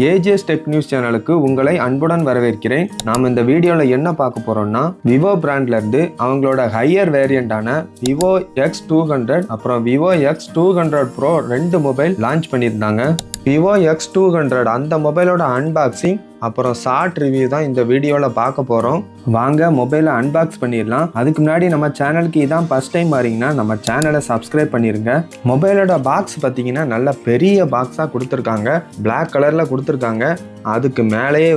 AGS tech news சேனலுக்கு உங்களை அன்புடன் வரவேற்கிறேன். நாம் இந்த வீடியோவில் என்ன பார்க்க போறோம்னா, விவோ பிராண்ட்ல இருந்து அவங்களோட ஹையர் வேரியண்டான விவோ X200 அப்புறம் Vivo X200 Pro 2 mobile launch பண்ணியிருந்தாங்க. விவோ X200 அந்த மொபைலோட அன்பாக்சிங் அப்புறம் ஷார்ட் ரிவ்யூ தான் இந்த வீடியோவில் பார்க்க போகிறோம். வாங்க மொபைலை அன்பாக்ஸ் பண்ணிடலாம். அதுக்கு முன்னாடி நம்ம சேனலுக்கு இதான் ஃபர்ஸ்ட் டைம் வரீங்கன்னா நம்ம சேனலை சப்ஸ்கிரைப் பண்ணிடுங்க. மொபைலோட பாக்ஸ் பார்த்தீங்கன்னா நல்ல பெரிய பாக்ஸாக கொடுத்துருக்காங்க. பிளாக் கலரில் கொடுத்துருக்காங்க. அதுக்கு மேலேயே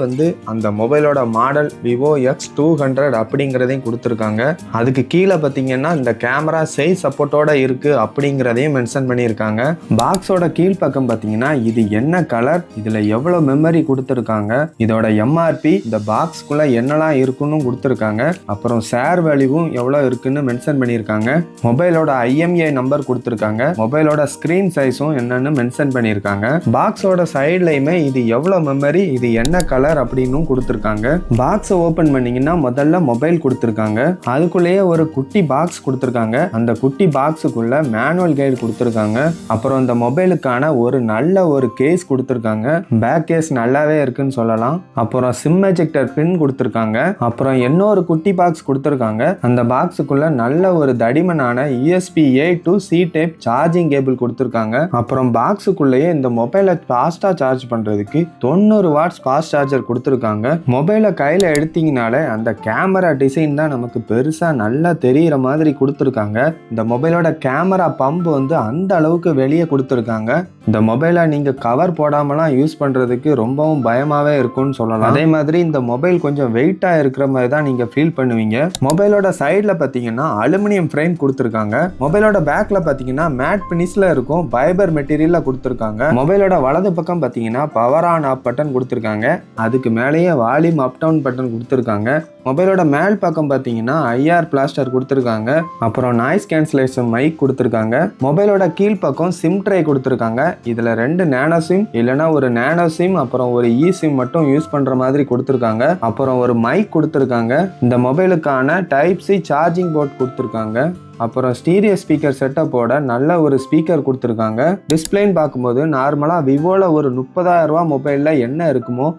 அந்த மொபைலோட மாடல் விவோ X200 அப்படிங்கிறதையும் கொடுத்துருக்காங்க. அதுக்கு கீழே பார்த்தீங்கன்னா இந்த கேமரா சைஸ் சப்போர்ட்டோட இருக்குது அப்படிங்கிறதையும் மென்ஷன் பண்ணியிருக்காங்க. பாக்ஸோட கீழ்ப்பக்கம் பார்த்தீங்கன்னா இது என்ன கலர், இதில் எவ்வளோ மெமரி கொடுத்துருக்காங்க, இதோட எம்ஆர்பி, இந்த பாக்ஸ்குள்ள என்னெல்லாம் இருக்குன்னு கொடுத்துருக்காங்க. அப்புறம் ஷேர் வேல்யூவும் எவ்வளோ இருக்குன்னு மென்ஷன் பண்ணியிருக்காங்க. மொபைலோட IMEI நம்பர் கொடுத்துருக்காங்க. மொபைலோட ஸ்கிரீன் சைஸும் என்னன்னு மென்ஷன் பண்ணியிருக்காங்க. பாக்ஸோட சைட்லையுமே இது எவ்வளோ மெமரி, இது என்ன கலர் அப்படின்னு கொடுத்துருக்காங்க. பாக்ஸை ஓபன் பண்ணீங்கன்னா முதல்ல மொபைல் கொடுத்துருக்காங்க. அதுக்குள்ளேயே ஒரு குட்டி பாக்ஸ் கொடுத்துருக்காங்க. அந்த குட்டி பாக்ஸுக்குள்ள மேனுவல் கைடு கொடுத்துருக்காங்க. அப்புறம் இந்த மொபைலுக்கான ஒரு நல்ல ஒரு கேஸ் கொடுத்துருக்காங்க. பேக் கேஸ் நல்லாவே இருக்குன்னு சொல்லலாம். அப்புறம் சிம் எஜெக்டர் பின் கொடுத்துருக்காங்க. அப்புறம் இன்னொரு குட்டி பாக்ஸ் கொடுத்துருக்காங்க. அந்த பாக்ஸுக்குள்ள நல்ல ஒரு தடிமனான USB-A to C type charging cable கொடுத்துருக்காங்க. அப்புறம் பாக்ஸுக்குள்ளேயே இந்த மொபைலை ஃபாஸ்டா சார்ஜ் பண்றதுக்கு 90 வாட்ஸ் ஃபாஸ்ட் சார்ஜர் கொடுத்துருக்காங்க. மொபைலை கையில எடுத்தீங்கனாலே அந்த கேமரா டிசைன் தான் நமக்கு பெருசா நல்லா தெரிகிற மாதிரி கொடுத்துருக்காங்க. இந்த மொபைலோட கேமரா பம்ப் அந்த அளவுக்கு வெளியே கொடுத்துருக்காங்க. இந்த மொபைலை நீங்க கவர் போடாமலாம் யூஸ் பண்றதுக்கு ரொம்பவும் பயமாவே இருக்கும்னு சொல்லலாம். அதே மாதிரி இந்த மொபைல் கொஞ்சம் வெயிட்டா இருக்கிற மாதிரி தான் நீங்க ஃபீல் பண்ணுவீங்க. மொபைலோட சைட்ல பாத்தீங்கன்னா அலுமினியம் ஃப்ரேம் கொடுத்துருக்காங்க. மொபைலோட பேக்ல பாத்தீங்கன்னா மேட் பினிஷ்ல இருக்கும் ஃபைபர் மெட்டீரியல்ல கொடுத்துருக்காங்க. மொபைலோட வலது பக்கம் பாத்தீங்கன்னா பவர் ஆன் ஆஃப் பட்டன் கொடுத்துருக்காங்க. அதுக்கு மேலேயே வால்யூம் அப் டவுன் பட்டன் கொடுத்துருக்காங்க. மொபைலோட மேல் பக்கம் பார்த்தீங்கன்னா IR பிளாஸ்டர் கொடுத்துருக்காங்க. அப்புறம் நாய்ஸ் கேன்சலேஷன் மைக் கொடுத்துருக்காங்க. மொபைலோட கீழ்ப்பக்கம் சிம் ட்ரை கொடுத்துருக்காங்க. இதில் 2 நேனோ சிம் இல்லைன்னா ஒரு நேனோ சிம் அப்புறம் ஒரு சிம் மட்டும் யூஸ் பண்ணுற மாதிரி கொடுத்துருக்காங்க. அப்புறம் ஒரு மைக் கொடுத்துருக்காங்க. இந்த மொபைலுக்கான டைப் C சார்ஜிங் போர்ட் கொடுத்துருக்காங்க. அப்புறம் ஸ்டீரியோ ஸ்பீக்கர் செட்டப்போட நல்ல ஒரு ஸ்பீக்கர் கொடுத்துருக்காங்க. டிஸ்பிளேன்னு பார்க்கும்போது நார்மலாக விவோவில் ஒரு 30,000 ரூபா மொபைலில் என்ன இருக்குமோ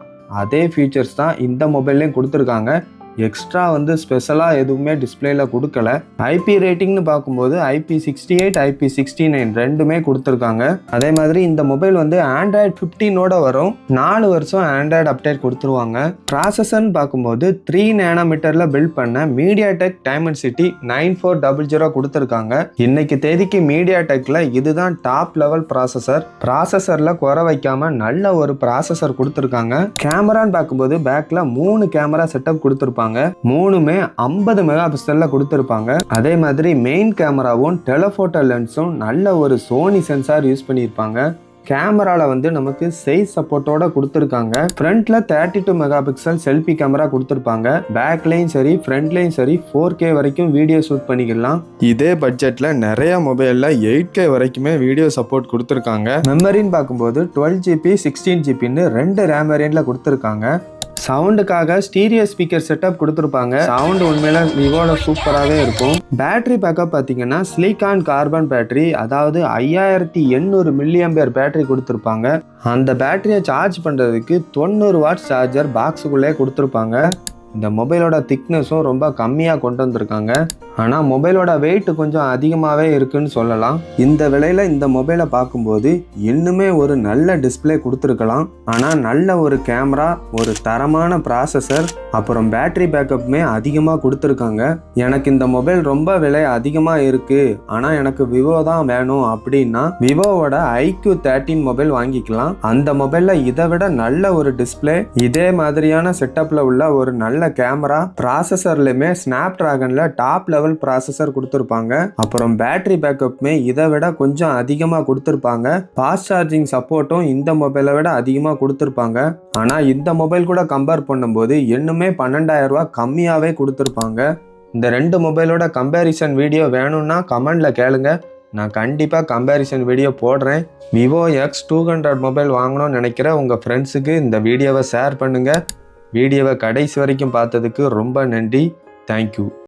அதே ஃபீச்சர்ஸ் தான் இந்த மொபைல்லையும் கொடுத்துருக்காங்க. எக்ஸ்ட்ரா ஸ்பெஷலாக எதுவுமே டிஸ்பிளேல கொடுக்கல. IP ரேட்டிங்னு பார்க்கும்போது IP68 IP69 ரெண்டுமே கொடுத்துருக்காங்க. அதே மாதிரி இந்த மொபைல் Android 15ஓட வரும். 4 வருஷம் ஆண்ட்ராய்டு அப்டேட் கொடுத்துருவாங்க. ப்ராசஸர்னு பார்க்கும்போது 3 நேனோமீட்டரில் பில்ட் பண்ண MediaTek Dimensity 9400 கொடுத்துருக்காங்க. இன்னைக்கு தேதிக்கு MediaTekல இதுதான் டாப் லெவல் ப்ராசஸர். ப்ராசஸரில் குறை வைக்காம நல்ல ஒரு ப்ராசஸர் கொடுத்துருக்காங்க. கேமரான்னு பார்க்கும்போது பேக்கில் 3 கேமரா செட்டப் கொடுத்துருப்பாங்க. மூணுமே 50 மெகா பிக்சல்ல கொடுத்திருப்பாங்க. அதே மாதிரி மெயின் கேமராவும் டெலஃபோட்டோ லென்ஸும் நல்ல ஒரு சோனி சென்சார் யூஸ் பண்ணியிருப்பாங்க. கேமரால நமக்கு சைஸ் சப்போர்ட்டோட கொடுத்துருக்காங்க. ஃப்ரண்ட்ல 32 மெகா பிக்சல் செல்ஃபி கேமரா கொடுத்துருப்பாங்க. பேக்லையும் சரி ஃப்ரண்ட்லையும் சரி 4K வரைக்கும் வீடியோ ஷூட் பண்ணிக்கலாம். இதே பட்ஜெட்ல நிறைய மொபைல்ல 8K வரைக்குமே வீடியோ சப்போர்ட் கொடுத்துருக்காங்க. மெமரின்னு பார்க்கும்போது 12GB 16GBன்னு 2 ரேம் வேரியன்ட்ல கொடுத்துருக்காங்க. சவுண்டுக்காக ஸ்டீரியோ ஸ்பீக்கர் செட்டப் கொடுத்துருப்பாங்க. சவுண்ட் உண்மையில விவோல சூப்பராகவே இருக்கும். பேட்டரி பேக்கப் பார்த்தீங்கன்னா சிலிகான் கார்பன் பேட்டரி, அதாவது 5800 mAh பேட்டரி கொடுத்துருப்பாங்க. அந்த பேட்டரியை சார்ஜ் பண்ணுறதுக்கு 90 வாட்ஸ் சார்ஜர் பாக்ஸுக்குள்ளே கொடுத்துருப்பாங்க. இந்த மொபைலோட திக்னஸும் ரொம்ப கம்மியாக கொண்டு வந்திருக்காங்க. ஆனால் மொபைலோட வெயிட் கொஞ்சம் அதிகமாகவே இருக்குன்னு சொல்லலாம். இந்த விலையில் இந்த மொபைலை பார்க்கும்போது இன்னுமே ஒரு நல்ல டிஸ்பிளே கொடுத்துருக்கலாம். ஆனால் நல்ல ஒரு கேமரா, ஒரு தரமான ப்ராசஸர், அப்புறம் பேட்டரி பேக்கப்புமே அதிகமாக கொடுத்துருக்காங்க. எனக்கு இந்த மொபைல் ரொம்ப விலை அதிகமாக இருக்குது, ஆனால் எனக்கு விவோ தான் வேணும் அப்படின்னா விவோவோட IQ13 மொபைல் வாங்கிக்கலாம். அந்த மொபைலில் இதை விட நல்ல ஒரு டிஸ்பிளே, இதே மாதிரியான செட்டப்பில் உள்ள ஒரு நல்ல கேமரா, ப்ராசஸர்லயுமே ஸ்னாப் டிராகன்ல டாப் லெவல் ப்ராசஸர் கொடுத்துருப்பாங்க. அப்புறம் பேட்டரி பேக்கப்புமே இதை விட கொஞ்சம் அதிகமாக கொடுத்துருப்பாங்க. ஃபாஸ்ட் சார்ஜிங் சப்போர்ட்டும் இந்த மொபைலை விட அதிகமாக கொடுத்துருப்பாங்க. ஆனால் இந்த மொபைல் கூட கம்பேர் பண்ணும்போது இன்னுமே 12,000 ரூபா கம்மியாகவே கொடுத்துருப்பாங்க. இந்த 2 மொபைலோட கம்பேரிசன் வீடியோ வேணும்னா கமெண்ட்ல கேளுங்க. நான் கண்டிப்பாக கம்பேரிசன் வீடியோ போடுறேன். விவோ X200 மொபைல் வாங்கணும்னு நினைக்கிற உங்கள் ஃப்ரெண்ட்ஸுக்கு இந்த வீடியோவை ஷேர் பண்ணுங்கள். வீடியோவை கடைசி வரைக்கும் பார்த்ததுக்கு ரொம்ப நன்றி. தேங்க்யூ.